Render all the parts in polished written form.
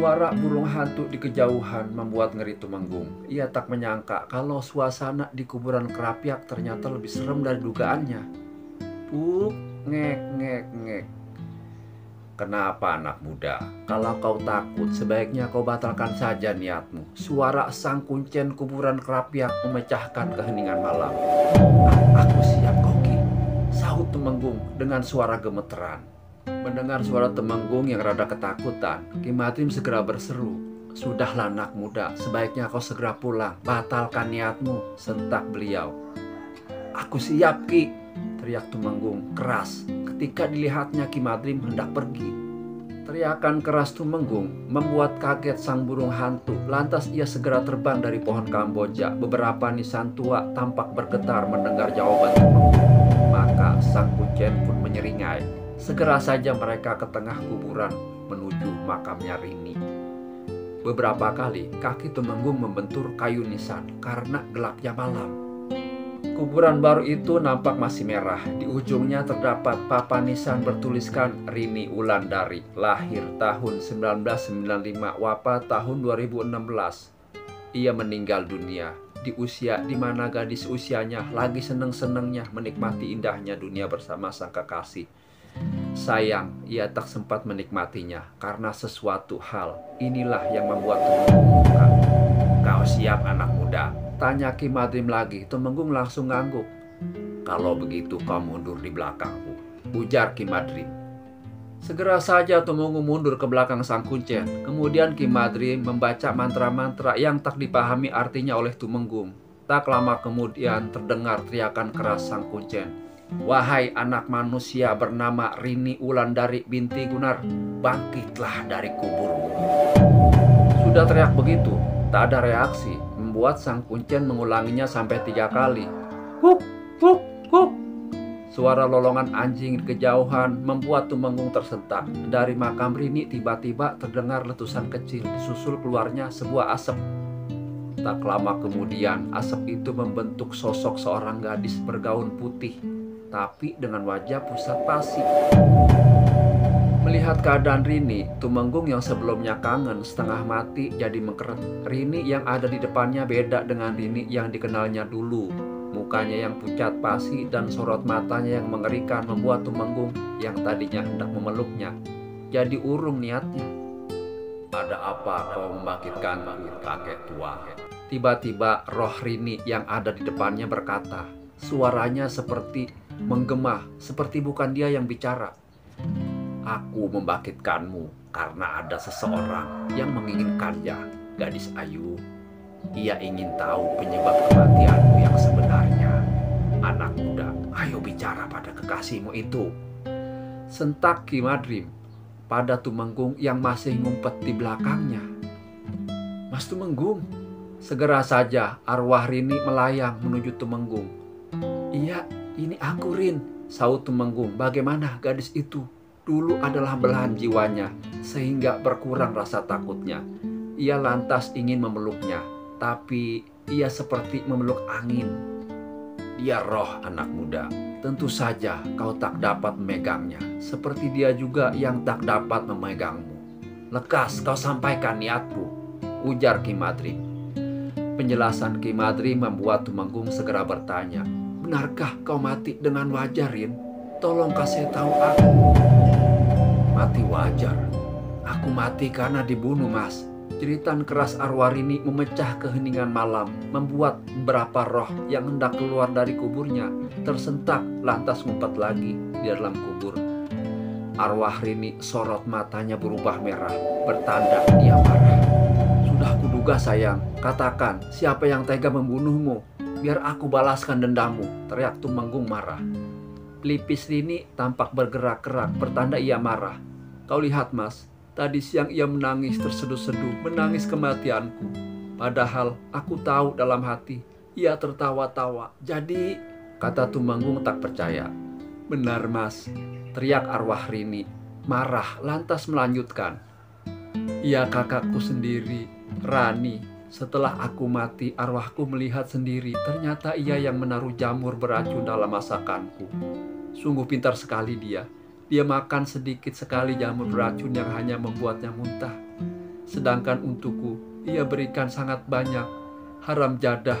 Suara burung hantu di kejauhan membuat ngeri Tumenggung. Ia tak menyangka kalau suasana di kuburan Kerapiak ternyata lebih serem dari dugaannya. Puk, ngek, ngek, ngek. Kenapa anak muda? Kalau kau takut, sebaiknya kau batalkan saja niatmu. Suara sang kuncen kuburan Kerapiak memecahkan keheningan malam. Aku siap, Koki, sahut Tumenggung dengan suara gemeteran. Mendengar suara Tumenggung yang rada ketakutan, Ki Madrim segera berseru. Sudahlah anak muda, sebaiknya kau segera pulang. Batalkan niatmu, sentak beliau. Aku siap, Ki, teriak Tumenggung keras ketika dilihatnya Ki Madrim hendak pergi. Teriakan keras Tumenggung membuat kaget sang burung hantu. Lantas ia segera terbang dari pohon Kamboja. Beberapa nisan tua tampak bergetar mendengar jawaban Tumenggung. Maka sang kuncen pun menyeringai. Segera saja mereka ke tengah kuburan menuju makamnya Rini. Beberapa kali kaki Tumenggung membentur kayu nisan karena gelapnya malam. Kuburan baru itu nampak masih merah. Di ujungnya terdapat papan nisan bertuliskan Rini Wulandari, lahir tahun 1995, wafat tahun 2016. Ia meninggal dunia di usia di mana gadis usianya lagi seneng-senengnya menikmati indahnya dunia bersama sang kekasih. Sayang, ia tak sempat menikmatinya karena sesuatu hal. Inilah yang membuat Tumenggung luka. Kau siap anak muda? Tanya Ki Madrim lagi. Tumenggung langsung ngangguk. Kalau begitu kau mundur di belakangku, ujar Ki Madrim. Segera saja Tumenggung mundur ke belakang sang kuncen. Kemudian Ki Madrim membaca mantra-mantra yang tak dipahami artinya oleh Tumenggung. Tak lama kemudian terdengar teriakan keras sang kuncen. Wahai anak manusia bernama Rini Wulandari binti Gunar, bangkitlah dari kuburmu. Sudah teriak begitu, tak ada reaksi, membuat sang kuncen mengulanginya sampai 3 kali. Huk, huk, huk. Suara lolongan anjing di kejauhan membuat Tumenggung tersentak. Dari makam Rini tiba-tiba terdengar letusan kecil, disusul keluarnya sebuah asap. Tak lama kemudian asap itu membentuk sosok seorang gadis bergaun putih, tapi dengan wajah pusat pasi. Melihat keadaan Rini, Tumenggung yang sebelumnya kangen setengah mati jadi mengkeret. Rini yang ada di depannya beda dengan Rini yang dikenalnya dulu. Mukanya yang pucat pasi dan sorot matanya yang mengerikan membuat Tumenggung yang tadinya hendak memeluknya jadi urung niatnya. Ada apa kau membangkitkanku, kakek tua? Tiba-tiba roh Rini yang ada di depannya berkata. Suaranya seperti menggema, seperti bukan dia yang bicara. Aku membangkitkanmu karena ada seseorang yang menginginkannya, gadis ayu. Ia ingin tahu penyebab kematianmu yang sebenarnya. Anak muda, ayo bicara pada kekasihmu itu. Sentak Ki Madrim pada Tumenggung yang masih ngumpet di belakangnya. Mas Tumenggung, segera saja arwah Rini melayang menuju Tumenggung. Iya, ini aku Rin, sahut Tumenggung. Bagaimana gadis itu? Dulu adalah belahan jiwanya, sehingga berkurang rasa takutnya. Ia lantas ingin memeluknya, tapi ia seperti memeluk angin. Dia roh anak muda, tentu saja kau tak dapat memegangnya, seperti dia juga yang tak dapat memegangmu. Lekas kau sampaikan niatmu, ujar Ki Madrim. Penjelasan Ki Madrim membuat Tumenggung segera bertanya, benarkah kau mati dengan wajar, Rin? Tolong kasih tahu aku. Mati wajar? Aku mati karena dibunuh, Mas. Jeritan keras arwah Rini memecah keheningan malam, membuat beberapa roh yang hendak keluar dari kuburnya tersentak lantas ngumpet lagi di dalam kubur. Arwah Rini sorot matanya berubah merah, bertanda dia marah. Sudah kuduga sayang, katakan siapa yang tega membunuhmu, biar aku balaskan dendammu, teriak Tumenggung marah. Pelipis Rini tampak bergerak-gerak, bertanda ia marah. Kau lihat Mas, tadi siang ia menangis terseduh-seduh, menangis kematianku. Padahal aku tahu dalam hati, ia tertawa-tawa. Jadi, kata Tumenggung tak percaya. Benar Mas, teriak arwah Rini, marah lantas melanjutkan. Ia kakakku sendiri, Rani. Setelah aku mati, arwahku melihat sendiri, ternyata ia yang menaruh jamur beracun dalam masakanku. Sungguh pintar sekali dia. Dia makan sedikit sekali jamur beracun yang hanya membuatnya muntah. sedangkan untukku ia berikan sangat banyak. Haram jadah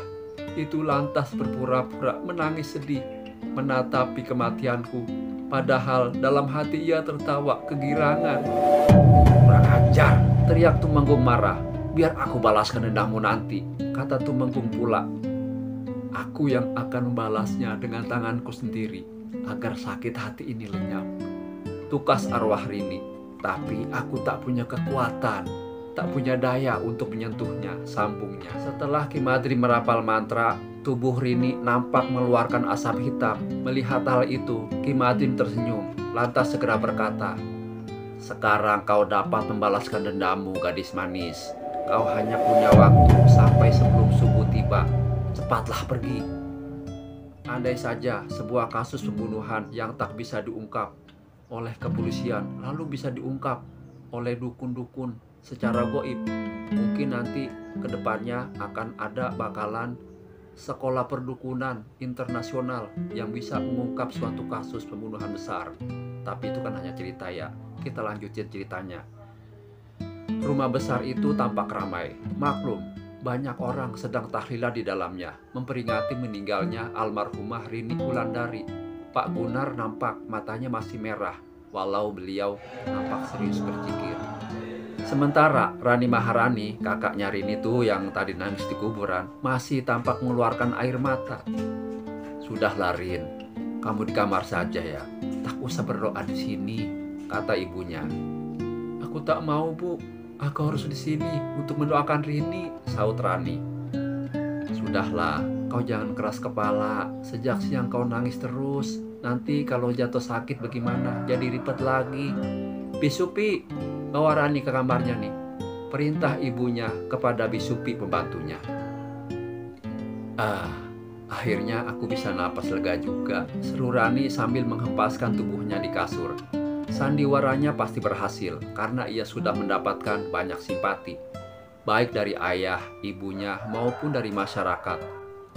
itu lantas berpura-pura menangis sedih menatapi kematianku, padahal dalam hati ia tertawa kegirangan. "Kurang ajar!" teriak Tumenggung marah. "Biar aku balaskan dendammu nanti," kata Tumenggung pula. "Aku yang akan membalasnya dengan tanganku sendiri, agar sakit hati ini lenyap," tukas arwah Rini. "Tapi aku tak punya kekuatan, tak punya daya untuk menyentuhnya," sambungnya. Setelah Ki Madri merapal mantra, tubuh Rini nampak mengeluarkan asap hitam. Melihat hal itu, Ki Madri tersenyum, lantas segera berkata, "Sekarang kau dapat membalaskan dendammu, gadis manis. Kau hanya punya waktu sampai sebelum subuh tiba. Cepatlah pergi." Andai saja sebuah kasus pembunuhan yang tak bisa diungkap oleh kepolisian lalu bisa diungkap oleh dukun-dukun secara goib, mungkin nanti kedepannya akan ada bakalan sekolah perdukunan internasional yang bisa mengungkap suatu kasus pembunuhan besar. Tapi itu kan hanya cerita ya. Kita lanjutin ceritanya. Rumah besar itu tampak ramai. Maklum, banyak orang sedang tahlilan di dalamnya, memperingati meninggalnya almarhumah Rini Wulandari. Pak Gunar nampak matanya masih merah, walau beliau nampak serius berpikir. Sementara Rani Maharani, kakaknya Rini tuh yang tadi nangis di kuburan, masih tampak mengeluarkan air mata. "Sudahlah Rin, kamu di kamar saja ya. Tak usah berdoa di sini," kata ibunya. "Aku tak mau, Bu. Aku harus di sini untuk mendoakan Rini," saut Rani. "Sudahlah, kau jangan keras kepala. Sejak siang kau nangis terus. Nanti kalau jatuh sakit bagaimana? Jadi ribet lagi. Bisupi, bawa Rani ke kamarnya nih," perintah ibunya kepada Bisupi pembantunya. Akhirnya aku bisa napas lega juga," seru Rani sambil menghempaskan tubuhnya di kasur. Sandiwaranya pasti berhasil karena ia sudah mendapatkan banyak simpati, baik dari ayah, ibunya, maupun dari masyarakat.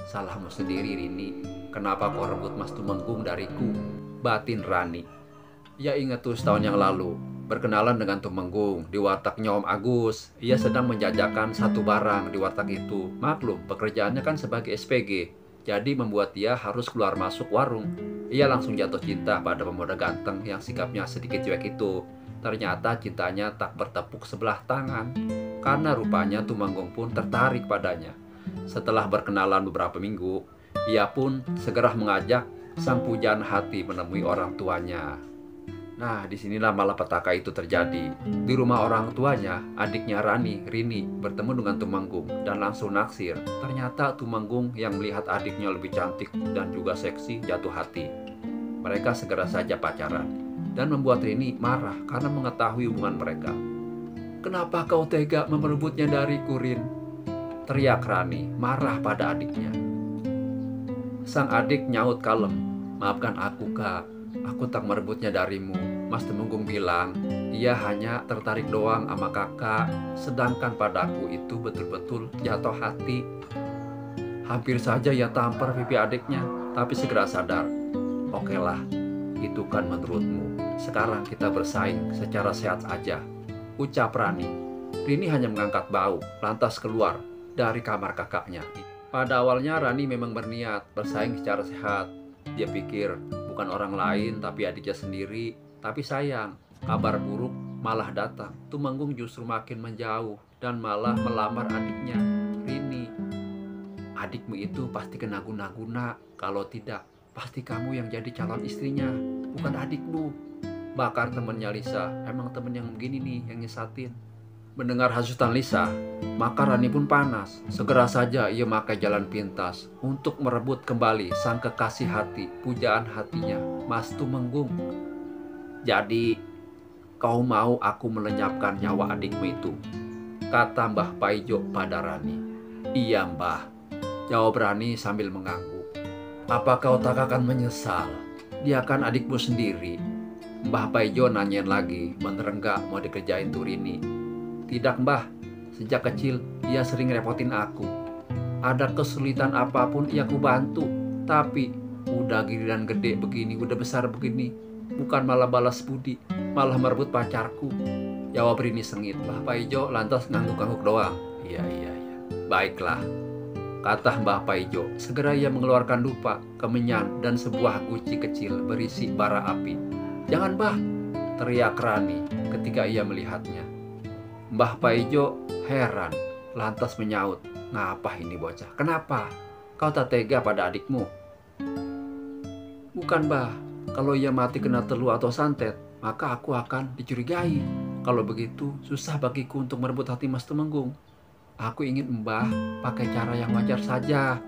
"Salahmu sendiri Rini, kenapa kau rebut Mas Tumenggung dariku?" batin Rani. Ia ingat tuh setahun yang lalu, berkenalan dengan Tumenggung di wartegnya Om Agus. Ia sedang menjajakan satu barang di warteg itu. Maklum, pekerjaannya kan sebagai SPG, jadi membuat dia harus keluar masuk warung. Ia langsung jatuh cinta pada pemuda ganteng yang sikapnya sedikit cuek itu. Ternyata cintanya tak bertepuk sebelah tangan, karena rupanya Tumenggung pun tertarik padanya. Setelah berkenalan beberapa minggu, ia pun segera mengajak sang pujaan hati menemui orang tuanya. Nah, disinilah malapetaka itu terjadi. Di rumah orang tuanya, adiknya Rini, bertemu dengan Tumenggung dan langsung naksir. Ternyata Tumenggung yang melihat adiknya lebih cantik dan juga seksi jatuh hati. Mereka segera saja pacaran dan membuat Rini marah karena mengetahui hubungan mereka. "Kenapa kau tega merebutnya dariku, Rin?" teriak Rani, marah pada adiknya. Sang adik nyaut kalem, "Maafkan aku, Kak. Aku tak merebutnya darimu. Mas Tumenggung bilang ia hanya tertarik doang sama kakak, sedangkan padaku itu betul-betul jatuh hati." Hampir saja ia tampar pipi adiknya, tapi segera sadar. "Oke lah, itu kan menurutmu. Sekarang kita bersaing secara sehat aja," ucap Rani. Rini hanya mengangkat bau, lantas keluar dari kamar kakaknya. Pada awalnya Rani memang berniat bersaing secara sehat. Dia pikir bukan orang lain tapi adiknya sendiri. Tapi sayang, kabar buruk malah datang. Tumenggung justru makin menjauh dan malah melamar adiknya, Rini. "Adikmu itu pasti kena guna-guna. Kalau tidak, pasti kamu yang jadi calon istrinya, bukan adikmu," bakar temennya Lisa. Emang temen yang begini nih yang nyesatin. Mendengar hasutan Lisa, maka Rani pun panas. Segera saja ia memakai jalan pintas untuk merebut kembali sang kekasih hati, pujaan hatinya, Mas Tumenggung. "Jadi, kau mau aku melenyapkan nyawa adikmu itu?" kata Mbah Paijo pada Rani. "Iya, Mbah," jawab Rani sambil mengangguk. "Apa kau tak akan menyesal? Dia kan adikmu sendiri." Mbah Paijo nanyain lagi, bener enggak mau dikerjain tuh Rini. "Tidak, Mbah. Sejak kecil ia sering repotin aku. Ada kesulitan apapun ia ku bantu. Tapi udah giliran gede begini, udah besar begini, bukan malah balas budi, malah merebut pacarku. Jawab Rini sengit. Mbah Paijo lantas ngangguk-ngangguk doang. Iya. Baiklah, kata Mbah Paijo. Segera ia mengeluarkan dupa, kemenyan, dan sebuah guci kecil berisi bara api. Jangan, Mbah, teriak Rani ketika ia melihatnya. Mbah Paijo heran, lantas menyaut. Ngapa ini bocah? Kenapa? Kau tak tega pada adikmu? Bukan, Mbah. Kalau ia mati kena telu atau santet, maka aku akan dicurigai. Kalau begitu, susah bagiku untuk merebut hati Mas Tumenggung. Aku ingin Mbah pakai cara yang wajar saja.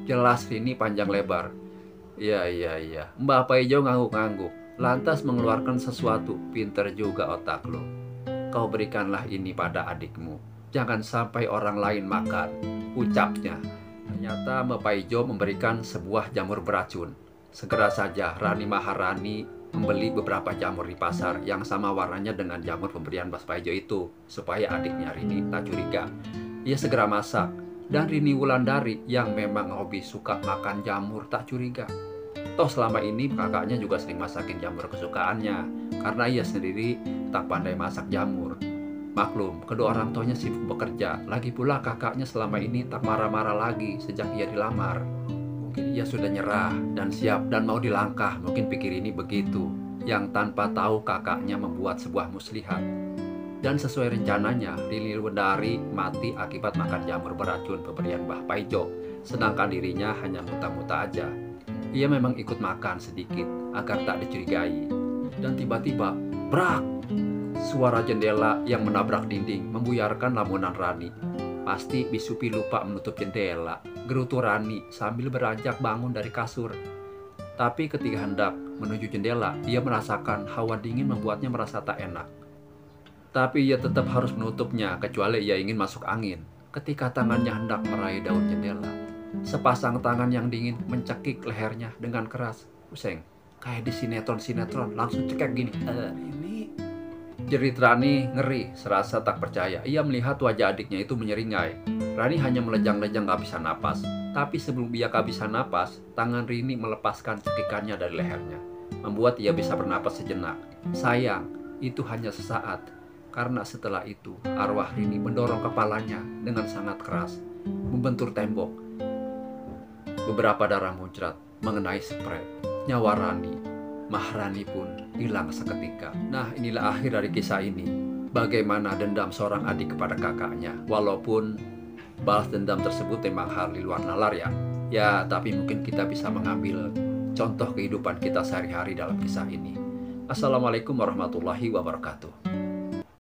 Jelas Rini panjang lebar. Iya. Mbah Paijo ngangguk-ngangguk, lantas mengeluarkan sesuatu. Pinter juga otak lo. Kau berikanlah ini pada adikmu. Jangan sampai orang lain makan, ucapnya. Ternyata Mbah Paijo memberikan sebuah jamur beracun. Segera saja Rani Maharani membeli beberapa jamur di pasar yang sama warnanya dengan jamur pemberian Mbah Paijo itu, supaya adiknya Rini tak curiga. Ia segera masak, dan Rini Wulandari yang memang hobi suka makan jamur tak curiga. Toh selama ini kakaknya juga sering masakin jamur kesukaannya, karena ia sendiri tak pandai masak jamur. Maklum, kedua orang tuanya sibuk bekerja, lagi pula kakaknya selama ini tak marah-marah lagi sejak ia dilamar. Mungkin ia sudah nyerah dan siap dan mau dilangkah, mungkin pikir ini begitu, yang tanpa tahu kakaknya membuat sebuah muslihat. Dan sesuai rencananya, Rini Wulandari mati akibat makan jamur beracun pemberian Mbah Paijo, sedangkan dirinya hanya muta-muta aja. Ia memang ikut makan sedikit agar tak dicurigai. Dan tiba-tiba, brak! Suara jendela yang menabrak dinding membuyarkan lamunan Rani. Pasti Bisupi lupa menutup jendela, gerutu Rani sambil beranjak bangun dari kasur. Tapi ketika hendak menuju jendela, ia merasakan hawa dingin membuatnya merasa tak enak. Tapi ia tetap harus menutupnya, kecuali ia ingin masuk angin. Ketika tangannya hendak meraih daun jendela, sepasang tangan yang dingin mencekik lehernya dengan keras. Pusing, kayak di sinetron, langsung cekek gini. Ini jerit Rani ngeri, serasa tak percaya. Ia melihat wajah adiknya itu menyeringai. Rani hanya melejang-lejang gak bisa napas. Tapi sebelum ia kehabisan napas, tangan Rini melepaskan cekikannya dari lehernya, membuat ia bisa bernapas sejenak. Sayang, itu hanya sesaat, karena setelah itu arwah Rini mendorong kepalanya dengan sangat keras, membentur tembok. Beberapa darah muncrat mengenai spray. Nyawa Rani Maharani pun hilang seketika. Nah, inilah akhir dari kisah ini. Bagaimana dendam seorang adik kepada kakaknya. Walaupun balas dendam tersebut memang hal di luar nalar ya. Ya, tapi mungkin kita bisa mengambil contoh kehidupan kita sehari-hari dalam kisah ini. Assalamualaikum warahmatullahi wabarakatuh.